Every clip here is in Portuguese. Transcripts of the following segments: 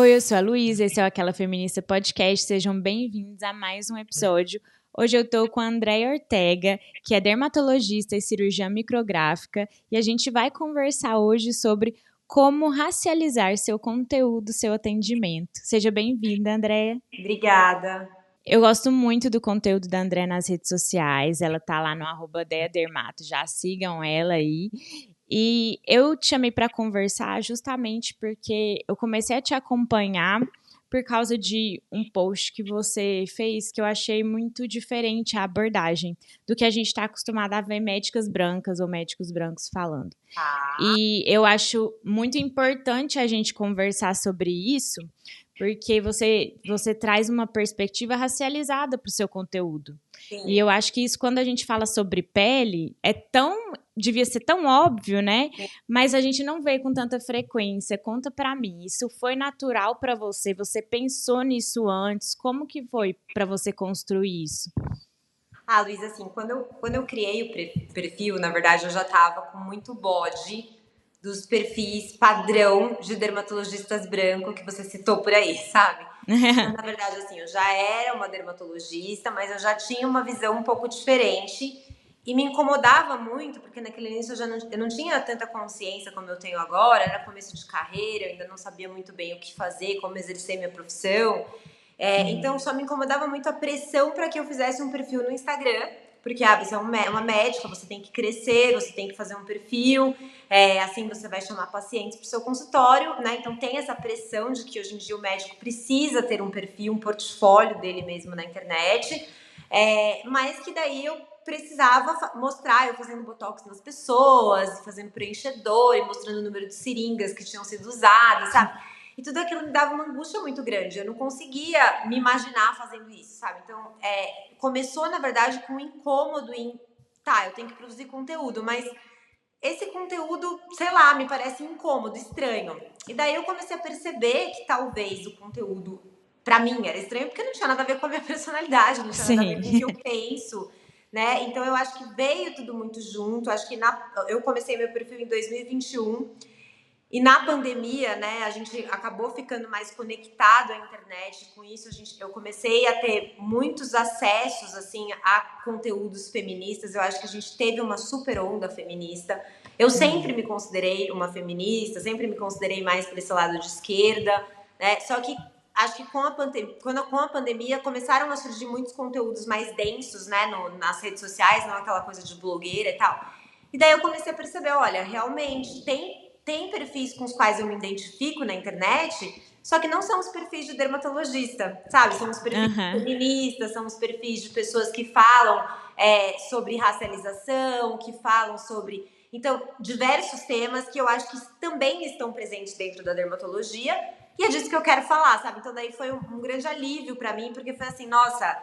Oi, eu sou a Luísa, esse é o Aquela Feminista Podcast, sejam bem-vindos a mais um episódio. Hoje eu tô com a Andréia Ortega, que é dermatologista e cirurgiã micrográfica, e a gente vai conversar hoje sobre como racializar seu conteúdo, seu atendimento. Seja bem-vinda, Andréia. Obrigada. Eu gosto muito do conteúdo da Andréia nas redes sociais, ela tá lá no @DeaDermato, já sigam ela aí. E eu te chamei para conversar justamente porque eu comecei a te acompanhar por causa de um post que você fez que eu achei muito diferente a abordagem do que a gente está acostumado a ver médicas brancas ou médicos brancos falando. E eu acho muito importante a gente conversar sobre isso, porque você traz uma perspectiva racializada para o seu conteúdo. Sim. E eu acho que isso, quando a gente fala sobre pele, devia ser tão óbvio, né? Mas a gente não vê com tanta frequência. Conta pra mim, isso foi natural pra você? Você pensou nisso antes? Como que foi pra você construir isso? Luísa, assim, quando eu criei o perfil, na verdade, eu já tava com muito bode dos perfis padrão de dermatologistas brancos que você citou por aí, sabe? Então, na verdade, assim, eu já era uma dermatologista, mas eu já tinha uma visão um pouco diferente e me incomodava muito, porque naquele início eu não tinha tanta consciência como eu tenho agora, era começo de carreira, eu ainda não sabia muito bem o que fazer, como exercer minha profissão. Então, só me incomodava muito a pressão para que eu fizesse um perfil no Instagram, porque você é uma médica, você tem que crescer, você tem que fazer um perfil, assim você vai chamar pacientes para o seu consultório, né? Então tem essa pressão de que hoje em dia o médico precisa ter um perfil, um portfólio dele mesmo na internet, mas que daí eu precisava mostrar eu fazendo botox nas pessoas, fazendo preenchedor e mostrando o número de seringas que tinham sido usadas, sabe? E tudo aquilo me dava uma angústia muito grande. Eu não conseguia me imaginar fazendo isso, sabe? Então, começou, na verdade, com um incômodo em... Tá, eu tenho que produzir conteúdo, mas esse conteúdo, sei lá, me parece incômodo, estranho. E daí eu comecei a perceber que talvez o conteúdo, pra mim, era estranho porque não tinha nada a ver com a minha personalidade, não tinha nada a ver com o que eu penso, né? Então eu acho que veio tudo muito junto. Acho que eu comecei meu perfil em 2021. E na pandemia, né, a gente acabou ficando mais conectado à internet. Com isso, eu comecei a ter muitos acessos, assim, a conteúdos feministas. Eu acho que a gente teve uma super onda feminista. Eu sempre me considerei uma feminista, sempre me considerei mais para esse lado de esquerda, né? Só que acho que com a pandemia começaram a surgir muitos conteúdos mais densos, né, nas redes sociais, não aquela coisa de blogueira e tal. E daí eu comecei a perceber, olha, realmente tem perfis com os quais eu me identifico na internet, só que não são os perfis de dermatologista, sabe? São os perfis feministas, são os perfis de pessoas que falam sobre racialização, que falam sobre... Então, diversos temas que eu acho que também estão presentes dentro da dermatologia, e é disso que eu quero falar, sabe? Então, daí foi um grande alívio pra mim, porque foi assim, nossa...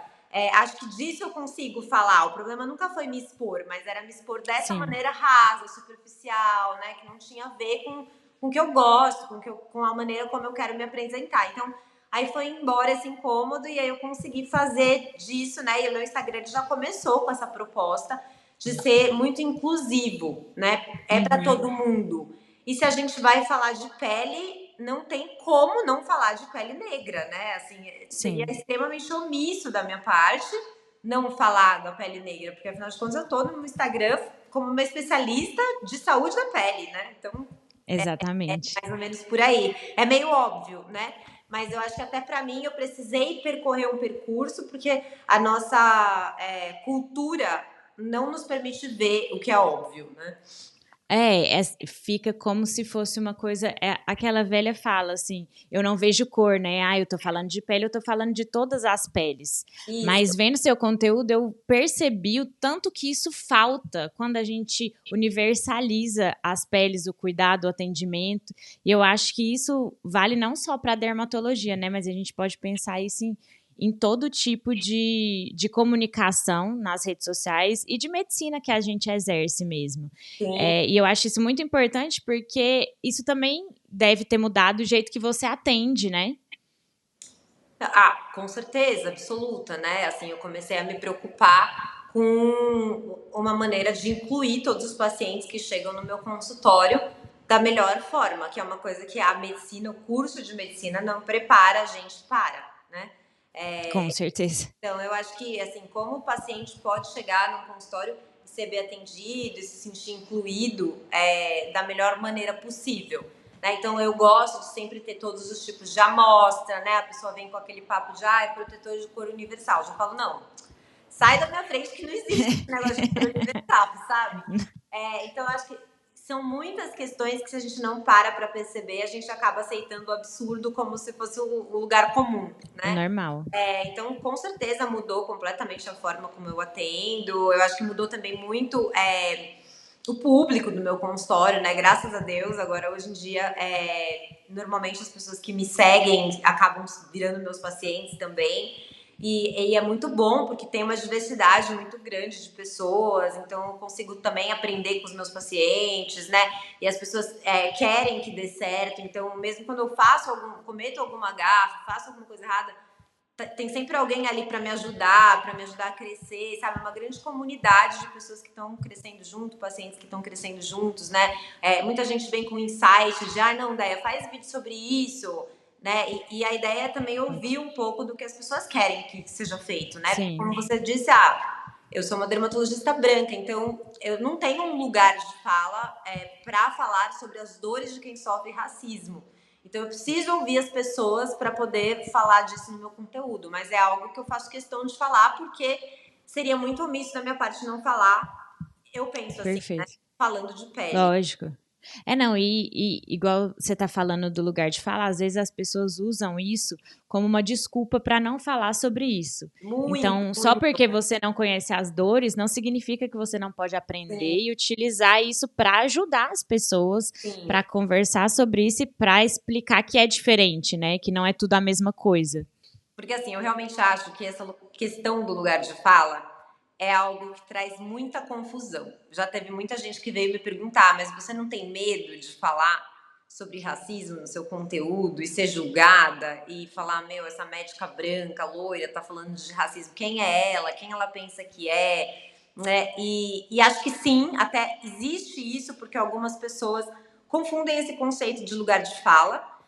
acho que disso eu consigo falar. O problema nunca foi me expor, mas era me expor dessa maneira rasa, superficial, né? Que não tinha a ver com o que eu gosto, com a maneira como eu quero me apresentar. Então, aí foi embora esse incômodo e aí eu consegui fazer disso, né? E o meu Instagram já começou com essa proposta de ser muito inclusivo, né? É para todo mundo. E se a gente vai falar de pele, não tem como não falar de pele negra, né? Assim, seria extremamente omisso da minha parte não falar da pele negra, porque afinal de contas eu tô no Instagram como uma especialista de saúde da pele, né? Então, Exatamente. mais ou menos por aí. É meio óbvio, né? Mas eu acho que até para mim eu precisei percorrer um percurso, porque a nossa cultura não nos permite ver o que é óbvio, né? Fica como se fosse uma coisa. Aquela velha fala assim: eu não vejo cor, né? Eu tô falando de pele, eu tô falando de todas as peles. Isso. Mas vendo seu conteúdo, eu percebi o tanto que isso falta quando a gente universaliza as peles, o cuidado, o atendimento. E eu acho que isso vale não só para dermatologia, né? Mas a gente pode pensar isso em todo tipo de comunicação nas redes sociais e de medicina que a gente exerce mesmo. E eu acho isso muito importante porque isso também deve ter mudado o jeito que você atende, né? Com certeza, absoluta, né? Assim, eu comecei a me preocupar com uma maneira de incluir todos os pacientes que chegam no meu consultório da melhor forma, que é uma coisa que a medicina, o curso de medicina não prepara a gente para, né? Com certeza. Então, eu acho que, assim, como o paciente pode chegar num consultório e ser bem atendido e se sentir incluído da melhor maneira possível, né? Então, eu gosto de sempre ter todos os tipos de amostra, né? A pessoa vem com aquele papo de, é protetor de cor universal. Eu já falo, não, sai da minha frente que não existe esse negócio de cor universal, sabe? Então, eu acho que são muitas questões que se a gente não para perceber, a gente acaba aceitando o absurdo como se fosse o lugar comum, O né? normal. Então, com certeza mudou completamente a forma como eu atendo. Eu acho que mudou também muito o público do meu consultório, né? Graças a Deus, agora hoje em dia, normalmente as pessoas que me seguem acabam virando meus pacientes também. E é muito bom porque tem uma diversidade muito grande de pessoas, então eu consigo também aprender com os meus pacientes, né? E as pessoas querem que dê certo, então mesmo quando eu cometo alguma gafe, faço alguma coisa errada, tem sempre alguém ali para me ajudar a crescer, sabe? Uma grande comunidade de pessoas que estão crescendo junto, pacientes que estão crescendo juntos, né? Muita gente vem com insight de, não, Déia, faz vídeo sobre isso, né? E a ideia é também ouvir um pouco do que as pessoas querem que seja feito, né? Porque, Sim. como você disse, eu sou uma dermatologista branca, então eu não tenho um lugar de fala para falar sobre as dores de quem sofre racismo. Então eu preciso ouvir as pessoas para poder falar disso no meu conteúdo, mas é algo que eu faço questão de falar porque seria muito omisso da minha parte não falar. Eu penso assim, né? Perfeito. Falando de pele. Lógico. Não, e igual você tá falando do lugar de fala, às vezes as pessoas usam isso como uma desculpa para não falar sobre isso. Muito, Então, só muito. porque você não conhece as dores, não significa que você não pode Sim, aprender e utilizar isso para ajudar as pessoas, sim. para conversar sobre isso e para explicar que é diferente, né? Que não é tudo a mesma coisa. Porque assim, eu realmente acho que essa questão do lugar de fala é algo que traz muita confusão. Já teve muita gente que veio me perguntar, mas você não tem medo de falar sobre racismo no seu conteúdo e ser julgada e falar, meu, essa médica branca, loira, tá falando de racismo, quem é ela? Quem ela pensa que é? Né? E acho que sim, até existe isso, porque algumas pessoas confundem esse conceito de lugar de fala,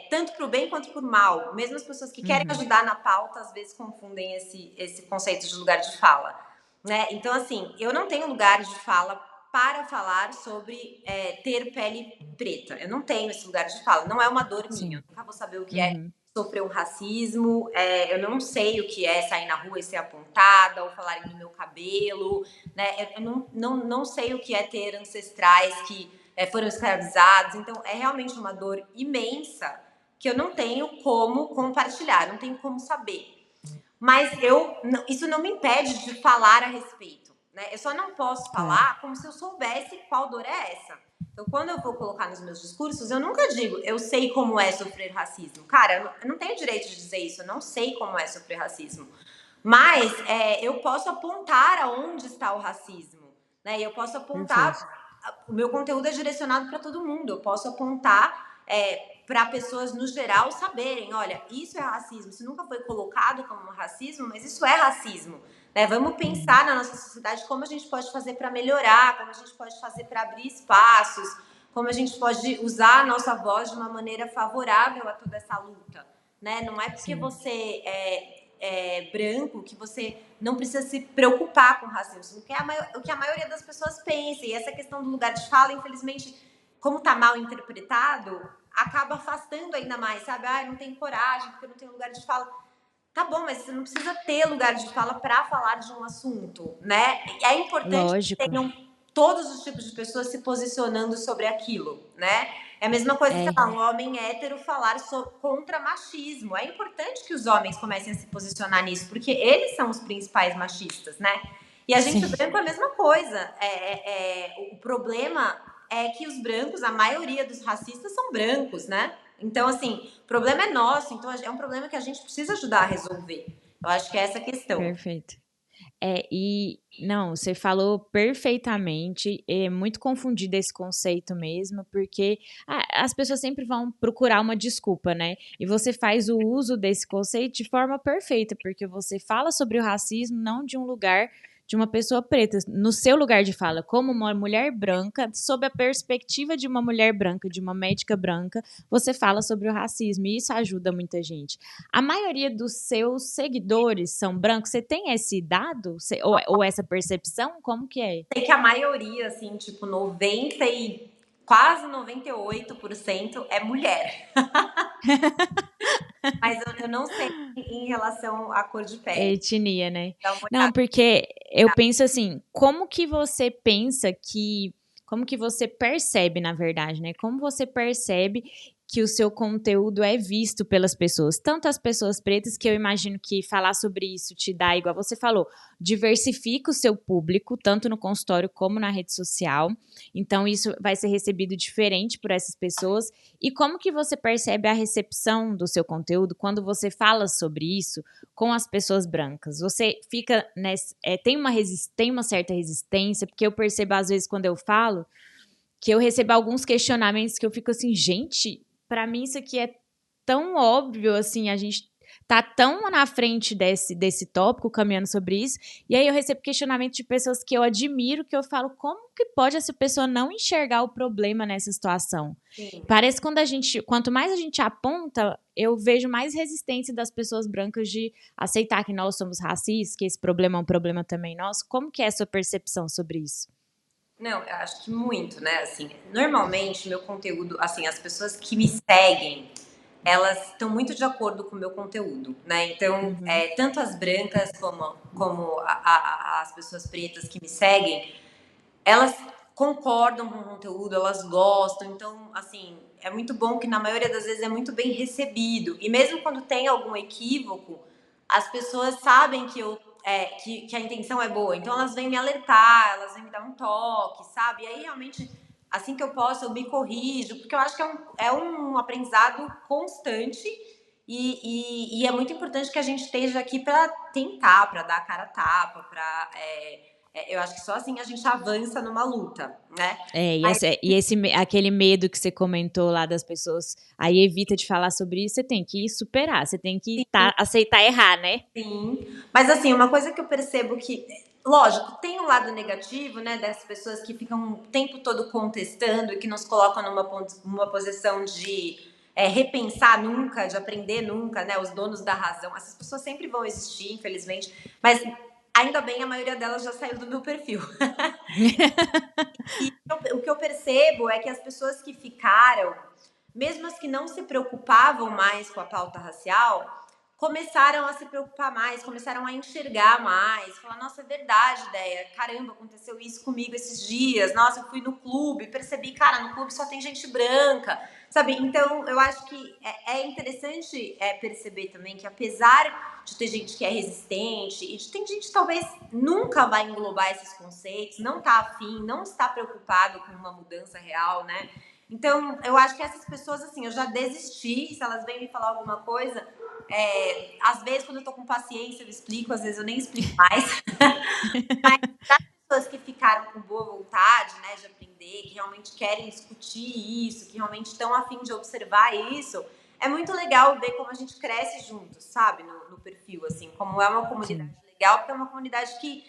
tanto para o bem quanto para o mal. Mesmo as pessoas que querem Uhum. ajudar na pauta, às vezes confundem esse conceito de lugar de fala. Né? Então, assim, eu não tenho lugar de fala para falar sobre ter pele preta. Eu não tenho esse lugar de fala. Não é uma dor minha. Eu Sim. nunca vou saber o que é Uhum. sofrer um racismo. Eu não sei o que é sair na rua e ser apontada ou falarem do meu cabelo. Né? Eu não sei o que é ter ancestrais que foram escravizados. Então, é realmente uma dor imensa que eu não tenho como compartilhar, não tenho como saber. Mas isso não me impede de falar a respeito. Né? Eu só não posso Claro. falar como se eu soubesse qual dor é essa. Então, quando eu vou colocar nos meus discursos, eu nunca digo, eu sei como é sofrer racismo. Cara, eu não tenho direito de dizer isso, eu não sei como é sofrer racismo. Mas eu posso apontar aonde está o racismo. Né? E eu posso apontar. Perfeito. O meu conteúdo é direcionado para todo mundo. Eu posso apontar para pessoas no geral saberem, olha, isso é racismo, isso nunca foi colocado como racismo, mas isso é racismo. Né? Vamos pensar na nossa sociedade como a gente pode fazer para melhorar, como a gente pode fazer para abrir espaços, como a gente pode usar a nossa voz de uma maneira favorável a toda essa luta. Né? Não é porque Sim. você é branco que você não precisa se preocupar com racismo, o que a maioria das pessoas pensa. E essa questão do lugar de fala, infelizmente, como tá mal interpretado, acaba afastando ainda mais, sabe? Não tenho coragem, porque eu não tenho lugar de fala. Tá bom, mas você não precisa ter lugar de fala para falar de um assunto, né? E é importante que Lógico. tenham todos os tipos de pessoas se posicionando sobre aquilo, né? É a mesma coisa, sei lá, um homem hétero falar contra machismo. É importante que os homens comecem a se posicionar nisso, porque eles são os principais machistas, né? E a gente Sim. branco é a mesma coisa. O problema é que os brancos, a maioria dos racistas são brancos, né? Então, assim, o problema é nosso, então é um problema que a gente precisa ajudar a resolver. Eu acho que é essa a questão. Perfeito. Não, você falou perfeitamente, é muito confundido esse conceito mesmo, porque as pessoas sempre vão procurar uma desculpa, né? E você faz o uso desse conceito de forma perfeita, porque você fala sobre o racismo não de um lugar de uma pessoa preta, no seu lugar de fala, como uma mulher branca, sob a perspectiva de uma mulher branca, de uma médica branca, você fala sobre o racismo e isso ajuda muita gente. A maioria dos seus seguidores são brancos. Você tem esse dado? Ou essa percepção? Como que é? Sei que a maioria, assim, tipo, 90 e quase 98% é mulher. Mas eu não sei em relação à cor de pele. Etnia, né? Dá uma Não, olhada. porque eu penso assim, como que você pensa que, como que você percebe, na verdade, né? Como você percebe que o seu conteúdo é visto pelas pessoas, tanto as pessoas pretas, que eu imagino que falar sobre isso te dá, igual você falou, diversifica o seu público, tanto no consultório como na rede social. Então, isso vai ser recebido diferente por essas pessoas. E como que você percebe a recepção do seu conteúdo quando você fala sobre isso com as pessoas brancas? Você fica tem uma certa resistência, porque eu percebo às vezes quando eu falo que eu recebo alguns questionamentos que eu fico assim, gente, pra mim isso aqui é tão óbvio, assim, a gente tá tão na frente desse tópico, caminhando sobre isso, e aí eu recebo questionamento de pessoas que eu admiro, que eu falo, como que pode essa pessoa não enxergar o problema nessa situação? Sim. Parece que quanto mais a gente aponta, eu vejo mais resistência das pessoas brancas de aceitar que nós somos racistas, que esse problema é um problema também nosso. Como que é a sua percepção sobre isso? Não, eu acho que muito, né? Assim, normalmente, meu conteúdo, assim, as pessoas que me seguem, elas estão muito de acordo com o meu conteúdo, né? Então, Uhum. tanto as brancas como as pessoas pretas que me seguem, elas concordam com o conteúdo, elas gostam. Então, assim, é muito bom que na maioria das vezes é muito bem recebido. E mesmo quando tem algum equívoco, as pessoas sabem que a intenção é boa. Então elas vêm me alertar, elas vêm me dar um toque, sabe? E aí realmente, assim que eu posso, eu me corrijo, porque eu acho que é um aprendizado constante. E é muito importante que a gente esteja aqui para tentar, para dar a cara a tapa, para eu acho que só assim a gente avança numa luta, né? Mas, Aquele medo que você comentou lá das pessoas, aí evita de falar sobre isso, você tem que superar, você tem que aceitar errar, né? sim. Mas assim, uma coisa que eu percebo que, lógico, tem um lado negativo, né, dessas pessoas que ficam o tempo todo contestando e que nos colocam numa posição de repensar nunca, de aprender nunca, né? Os donos da razão. Essas pessoas sempre vão existir, infelizmente. Mas ainda bem, a maioria delas já saiu do meu perfil. E o que eu percebo é que as pessoas que ficaram, mesmo as que não se preocupavam mais com a pauta racial, começaram a se preocupar mais, começaram a enxergar mais, falar, nossa, é verdade, ideia, caramba, aconteceu isso comigo esses dias, nossa, eu fui no clube, percebi, cara, no clube só tem gente branca, sabe? Então, eu acho que é interessante perceber também que apesar de ter gente que é resistente, e tem gente que talvez nunca vai englobar esses conceitos, não tá afim, não está preocupado com uma mudança real, né? Então, eu acho que essas pessoas, assim, eu já desisti, se elas vêm me falar alguma coisa, às vezes, quando eu tô com paciência, eu explico, às vezes eu nem explico mais. Mas das pessoas que ficaram com boa vontade, né, de aprender, que realmente querem discutir isso, que realmente estão a fim de observar isso, é muito legal ver como a gente cresce juntos, sabe, no perfil, assim, como é uma comunidade Sim. legal, porque é uma comunidade que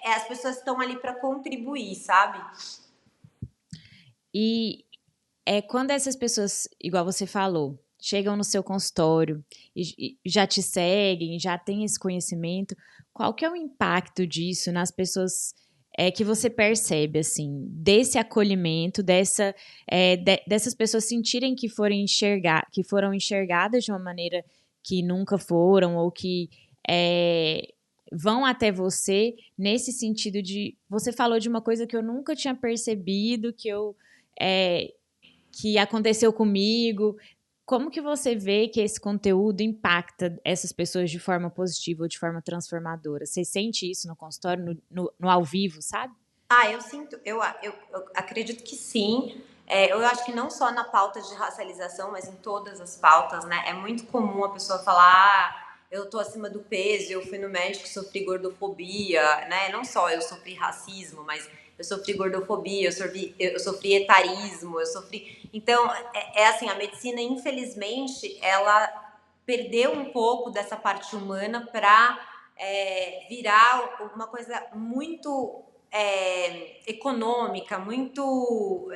as pessoas estão ali para contribuir, sabe? E quando essas pessoas, igual você falou, chegam no seu consultório e já te seguem, já têm esse conhecimento, qual que é o impacto disso nas pessoas que você percebe, assim, desse acolhimento, dessas pessoas sentirem que foram enxergadas de uma maneira que nunca foram, ou que vão até você nesse sentido de, você falou de uma coisa que eu nunca tinha percebido, que aconteceu comigo. Como que você vê que esse conteúdo impacta essas pessoas de forma positiva ou de forma transformadora? Você sente isso no consultório, no ao vivo, sabe? Eu sinto, eu acredito que sim. Eu acho que não só na pauta de racialização, mas em todas as pautas, né? É muito comum a pessoa falar, eu tô acima do peso, eu fui no médico e sofri gordofobia, né? Não só eu sofri racismo, mas eu sofri gordofobia, eu sofri etarismo, eu sofri. Então, assim, a medicina, infelizmente, ela perdeu um pouco dessa parte humana para virar uma coisa muito econômica, muito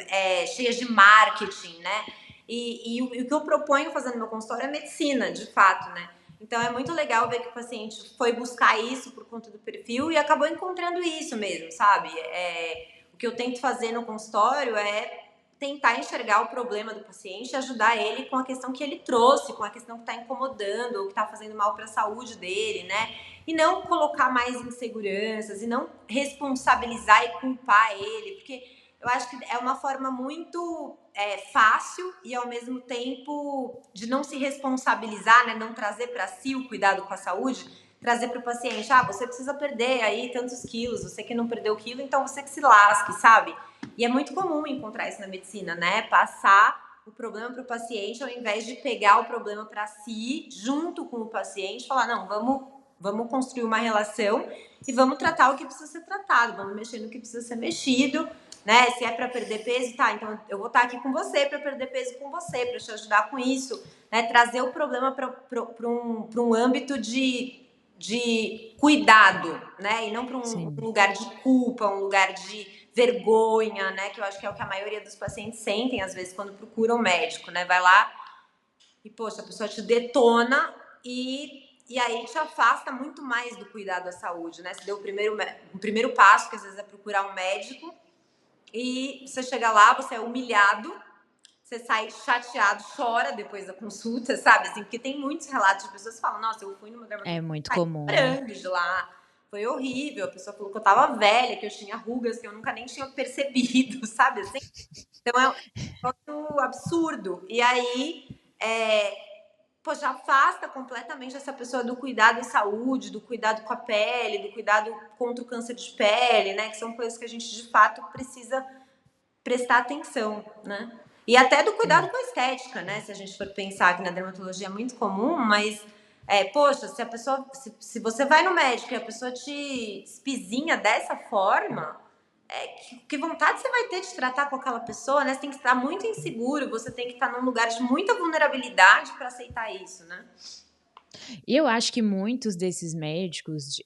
cheia de marketing, né? E o que eu proponho fazendo no meu consultório é medicina, de fato, né? Então é muito legal ver que o paciente foi buscar isso por conta do perfil e acabou encontrando isso mesmo, sabe? O que eu tento fazer no consultório é tentar enxergar o problema do paciente e ajudar ele com a questão que ele trouxe, com a questão que está incomodando ou que está fazendo mal para a saúde dele, né? E não colocar mais inseguranças e não responsabilizar e culpar ele, porque eu acho que é uma forma muito fácil e ao mesmo tempo de não se responsabilizar, né? Não trazer para si o cuidado com a saúde, trazer para o paciente, você precisa perder aí tantos quilos, você que não perdeu quilo, então você que se lasque, sabe? E é muito comum encontrar isso na medicina, né? Passar o problema para o paciente ao invés de pegar o problema para si, junto com o paciente, falar, não, vamos construir uma relação e vamos tratar o que precisa ser tratado, vamos mexer no que precisa ser mexido, né? Se é para perder peso, tá, então eu vou estar aqui com você para perder peso com você, para te ajudar com isso, né? Trazer o problema para um âmbito de cuidado, né? E não para um lugar de culpa, um lugar de vergonha, né? Que eu acho que é o que a maioria dos pacientes sentem, às vezes, quando procuram médico, né? Vai lá e, poxa, a pessoa te detona e aí te afasta muito mais do cuidado da saúde, né? Você deu o primeiro passo, que às vezes é procurar um médico, e você chega lá, você é humilhado, você sai chateado, chora depois da consulta, sabe? Assim, porque tem muitos relatos de pessoas que falam, nossa, eu fui numa dermatologista, É muito comum, né? de lá, foi horrível, a pessoa falou que eu tava velha, que eu tinha rugas, que eu nunca nem tinha percebido, sabe? Assim, então é um negócio absurdo. E aí, poxa, afasta completamente essa pessoa do cuidado em saúde, do cuidado com a pele, do cuidado contra o câncer de pele, né? Que são coisas que a gente, de fato, precisa prestar atenção, né? E até do cuidado com a estética, né? Se a gente for pensar que na dermatologia é muito comum, mas, poxa, se a pessoa, se você vai no médico e a pessoa te espizinha dessa forma, que vontade você vai ter de tratar com aquela pessoa, né? Você tem que estar muito inseguro, você tem que estar num lugar de muita vulnerabilidade para aceitar isso, né? E eu acho que muitos desses médicos,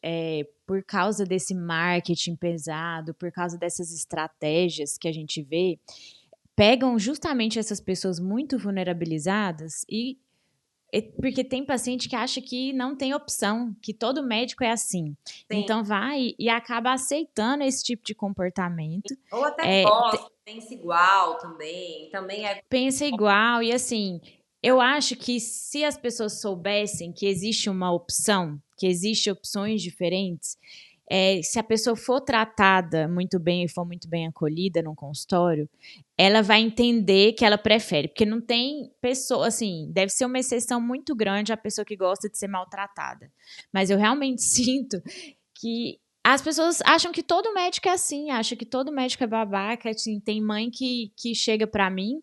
por causa desse marketing pesado, por causa dessas estratégias que a gente vê, pegam justamente essas pessoas muito vulnerabilizadas porque tem paciente que acha que não tem opção, que todo médico é assim. Sim. Então vai e acaba aceitando esse tipo de comportamento. Ou até gosta, pensa igual também Pensa igual e assim, eu acho que se as pessoas soubessem que existe uma opção, que existem opções diferentes, se a pessoa for tratada muito bem e for muito bem acolhida num consultório, ela vai entender que ela prefere, porque não tem pessoa, assim, deve ser uma exceção muito grande a pessoa que gosta de ser maltratada. Mas eu realmente sinto que as pessoas acham que todo médico é assim, acham que todo médico é babaca, assim, tem mãe que chega pra mim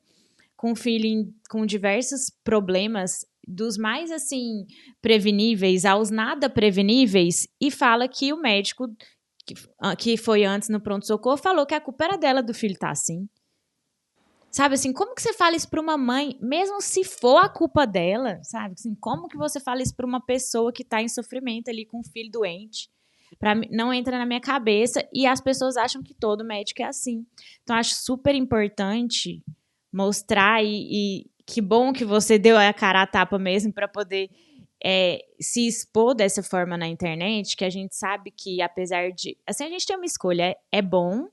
com filho com diversos problemas, dos mais assim preveníveis aos nada preveníveis, e fala que o médico que foi antes no pronto-socorro falou que a culpa era dela do filho estar assim. Sabe assim, como que você fala isso para uma mãe, mesmo se for a culpa dela, sabe? Assim, como que você fala isso para uma pessoa que está em sofrimento ali com um filho doente? Não entra na minha cabeça e as pessoas acham que todo médico é assim. Então, acho super importante mostrar e que bom que você deu a cara a tapa mesmo para poder se expor dessa forma na internet, que a gente sabe que apesar de... Assim, a gente tem uma escolha, é bom,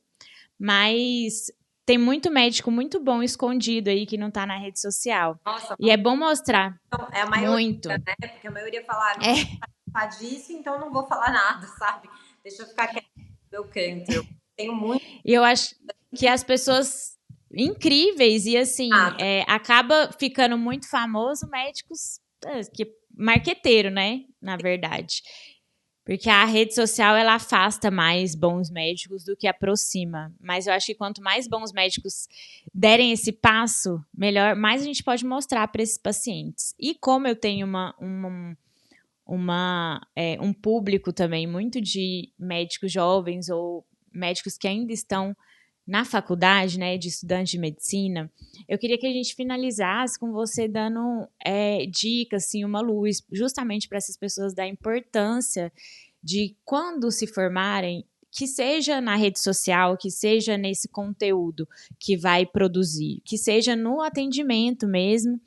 mas tem muito médico muito bom escondido aí que não tá na rede social. Nossa, E é bom mostrar. é a maioria, muito. né? Porque a maioria fala, não vou falar disso, então não vou falar nada, sabe? Deixa eu ficar quieto no meu canto. Eu tenho muito. E eu acho que as pessoas incríveis e assim, acaba ficando muito famoso médicos que marqueteiro, né? Na verdade. Porque a rede social, ela afasta mais bons médicos do que aproxima. Mas eu acho que quanto mais bons médicos derem esse passo, melhor, mais a gente pode mostrar para esses pacientes. E como eu tenho um público também muito de médicos jovens ou médicos que ainda estão na faculdade, né, de estudante de medicina, eu queria que a gente finalizasse com você dando dicas, assim, uma luz, justamente para essas pessoas da importância de quando se formarem, que seja na rede social, que seja nesse conteúdo que vai produzir, que seja no atendimento mesmo,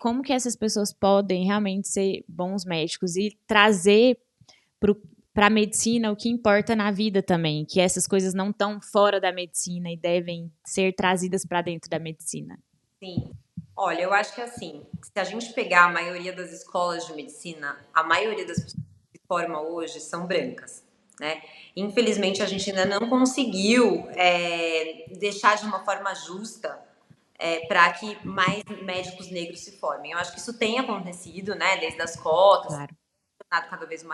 como que essas pessoas podem realmente ser bons médicos e trazer para a medicina o que importa na vida também, que essas coisas não estão fora da medicina e devem ser trazidas para dentro da medicina. Sim. Olha, eu acho que assim, se a gente pegar a maioria das escolas de medicina, a maioria das pessoas que se formam hoje são brancas, né? Infelizmente, a gente ainda não conseguiu deixar de uma forma justa para que mais médicos negros se formem. Eu acho que isso tem acontecido, né? Desde as cotas, Claro. tornado cada vez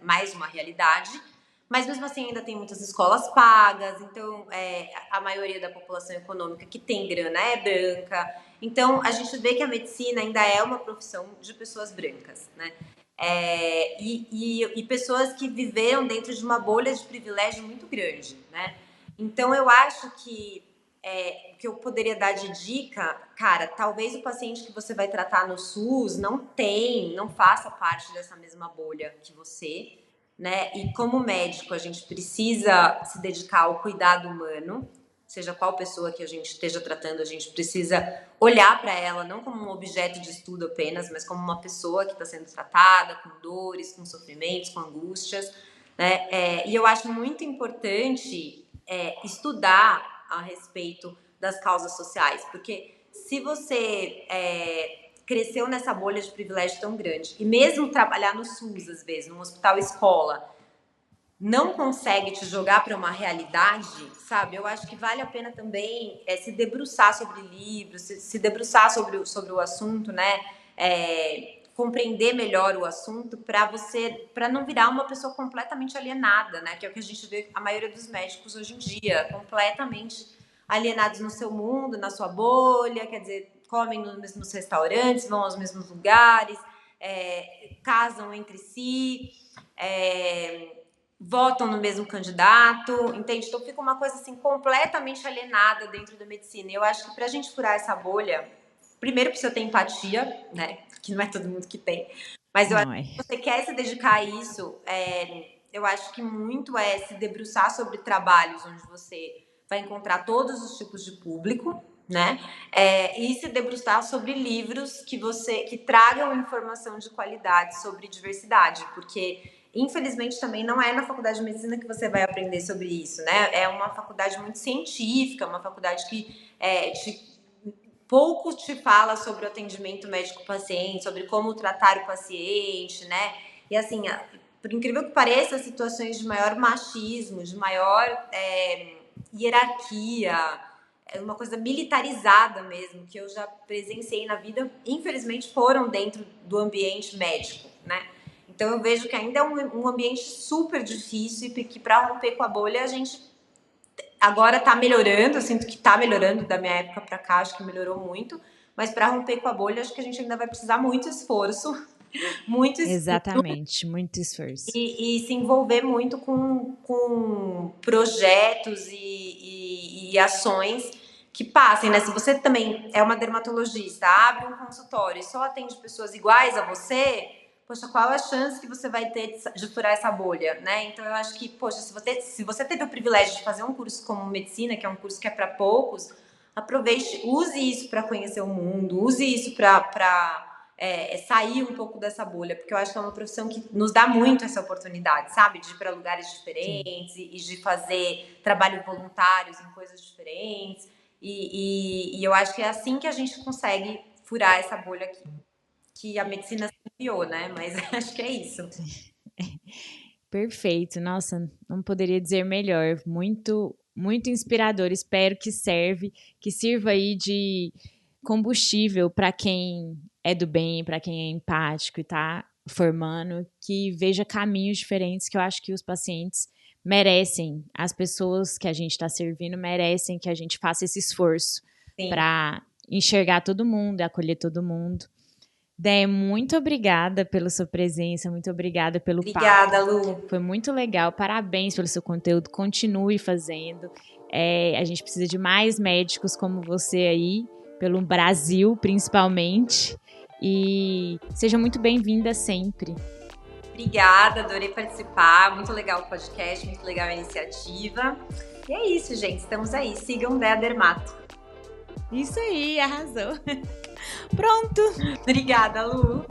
mais uma realidade, mas mesmo assim ainda tem muitas escolas pagas, então a maioria da população econômica que tem grana é branca, então a gente vê que a medicina ainda é uma profissão de pessoas brancas, né? E pessoas que viveram dentro de uma bolha de privilégio muito grande, né? Então eu acho que eu poderia dar de dica, cara, talvez o paciente que você vai tratar no SUS não faça parte dessa mesma bolha que você, né? E como médico, a gente precisa se dedicar ao cuidado humano, seja qual pessoa que a gente esteja tratando, a gente precisa olhar para ela não como um objeto de estudo apenas, mas como uma pessoa que está sendo tratada com dores, com sofrimentos, com angústias, né? E eu acho muito importante estudar a respeito das causas sociais, porque se você cresceu nessa bolha de privilégio tão grande e mesmo trabalhar no SUS, às vezes, num hospital escola, não consegue te jogar para uma realidade, sabe? Eu acho que vale a pena também se debruçar sobre livros, se debruçar sobre o assunto, né? Compreender melhor o assunto para não virar uma pessoa completamente alienada, né? Que é o que a gente vê a maioria dos médicos hoje em dia, completamente alienados no seu mundo, na sua bolha, quer dizer, comem nos mesmos restaurantes, vão aos mesmos lugares, casam entre si, votam no mesmo candidato, entende? Então fica uma coisa assim completamente alienada dentro da medicina. E eu acho que pra gente furar essa bolha, primeiro precisa ter empatia, né? Que não é todo mundo que tem. Mas eu acho Não que é. se você quer se dedicar a isso, eu acho que muito é se debruçar sobre trabalhos onde você vai encontrar todos os tipos de público, né? E se debruçar sobre livros que tragam informação de qualidade sobre diversidade, porque infelizmente também não é na faculdade de medicina que você vai aprender sobre isso, né? É uma faculdade muito científica, uma faculdade que pouco te fala sobre o atendimento médico-paciente, sobre como tratar o paciente, né? E assim, por incrível que pareça, situações de maior machismo, de maior hierarquia, uma coisa militarizada mesmo, que eu já presenciei na vida, infelizmente foram dentro do ambiente médico, né? Então eu vejo que ainda é um ambiente super difícil e que para romper com a bolha a gente agora tá melhorando, eu sinto que tá melhorando da minha época para cá, acho que melhorou muito, mas para romper com a bolha acho que a gente ainda vai precisar muito esforço, muito estudo Exatamente, muito esforço. e se envolver muito com projetos e ações que passem, né? Se você também é uma dermatologista, abre um consultório e só atende pessoas iguais a você, poxa, qual a chance que você vai ter de furar essa bolha, né? Então eu acho que, poxa, se você teve o privilégio de fazer um curso como medicina, que é um curso que é para poucos, aproveite, use isso para conhecer o mundo, use isso para sair um pouco dessa bolha, porque eu acho que é uma profissão que nos dá muito essa oportunidade, sabe? De ir para lugares Sim. diferentes e de fazer trabalhos voluntários em coisas diferentes. E eu acho que é assim que a gente consegue furar essa bolha que a medicina se enfiou, né? Mas acho que é isso. Perfeito. Nossa, não poderia dizer melhor. Muito, muito inspirador. Espero que sirva aí de combustível para quem é do bem, para quem é empático e tá formando, que veja caminhos diferentes que eu acho que os pacientes merecem, as pessoas que a gente está servindo merecem que a gente faça esse esforço Sim. para enxergar todo mundo e acolher todo mundo. Dé, muito obrigada pela sua presença, muito obrigada pelo papo. Obrigada, Lu. Foi muito legal, parabéns pelo seu conteúdo, continue fazendo. A gente precisa de mais médicos como você aí, pelo Brasil principalmente. E seja muito bem-vinda sempre. Obrigada, adorei participar. Muito legal o podcast, muito legal a iniciativa. E é isso, gente. Estamos aí. Sigam Dea Dermato. Isso aí, arrasou. Pronto. Obrigada, Lu.